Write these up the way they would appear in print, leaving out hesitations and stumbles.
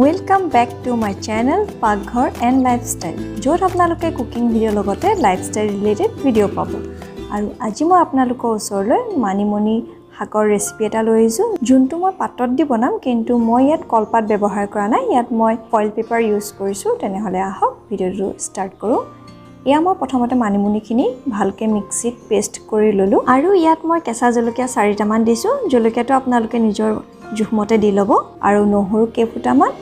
Welcome back to my channel Pakghar and Lifestyle. Jot apnaloke cooking video logote lifestyle related video pabo. Aru aji moi apnaloko osorloi manimoni hakor recipe eta loi aisu juntu moi patot di banam kintu moi yat kolpat byabohar kora nai yat moi foil paper use korisu tene hole ahok video ru start koru. Eya moi prothomote manimoni khini bhalke mixit paste kori lolu aru yat moi kesa jolokia 4 ta man disu jolokia to apnaloke nijor juhmote di lobo aru nohuru kefutaman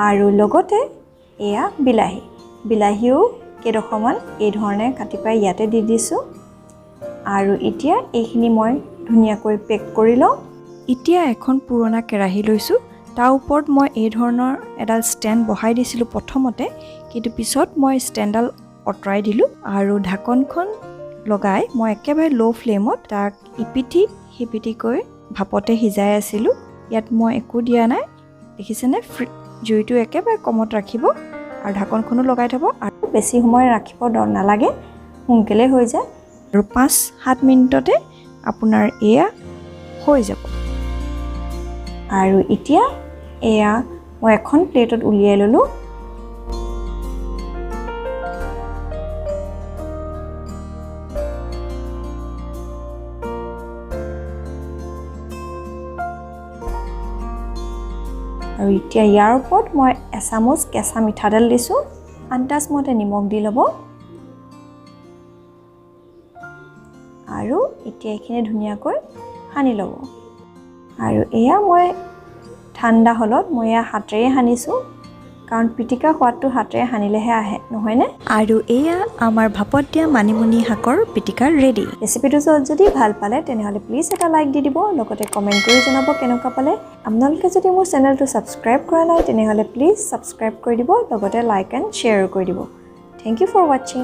আৰু লগতে এয়া বিলাহিও কেৰখমান এই ধৰণে কাটি পাই ইয়াতে দি দিছো আৰু এতিয়া এইখিনি মই ধুনিয়াকৈ পেক কৰি লওঁ এতিয়া এখন পুৰণা কেৰাহী লৈছো তাৰ ওপৰত মই এই ধৰণৰ এডাল ষ্টেণ্ড বহাই দিছিলো প্ৰথমতে কিন্তু পিছত মই ষ্টেণ্ডডাল অটৰাই দিলো আৰু ঢাকনখন লগাই মই একেবাৰে লো ফ্লেমত তাক ইপিটি হিপিটিকৈ ভাপতে হিজাই আছিলো ইয়াত মই একো দিয়া নাই দেখিছেনে জুইটো একেবাৰে কমত ৰাখিব আৰু ঢাকনখনো লগাই থব আৰু বেছি সময় ৰাখিব দৰ নালাগে সোনকালে হৈ যায় আৰু 5-7 মিনিটতে আপোনাৰ এয়া হৈ যাব আৰু এতিয়া এয়া মই এখন প্লেটত উলিয়াই ললো আৰু এতিয়া ইয়াৰ ওপৰত মই এচামুচ কেঁচা মিঠাতেল দিছো আন্দাজ মতে নিমখ দি লব আৰু এতিয়া এখিনি ধুনিয়াকৈ হানি লব আৰু এয়া মই ঠাণ্ডা হলত মই এয়া হাতেৰে হানিছো কাৰণ পিটিকা খোৱাটো হাতেৰে হানিলেহে আহে নহয়নে আৰু এয়া আমাৰ ভাপত দিয়া মানিমুনি শাকৰ পিটিকা ৰেডি ৰেচিপিটো যদি ভাল পালে তেনেহলে প্লিজ এটা লাইক দি দিব লগতে কমেন্ট কৰি জনাব কেনেকুৱা পালে আপোনালোকে যদি মোৰ চেনেলটো সাবস্ক্ৰাইব কৰা নাই তেনেহলে প্লিজ সাবস্ক্ৰাইব কৰি দিব লগতে লাইক এণ্ড শ্বেয়াৰ কৰি দিব থ্যাংক ইউ ফৰ ওয়াচিং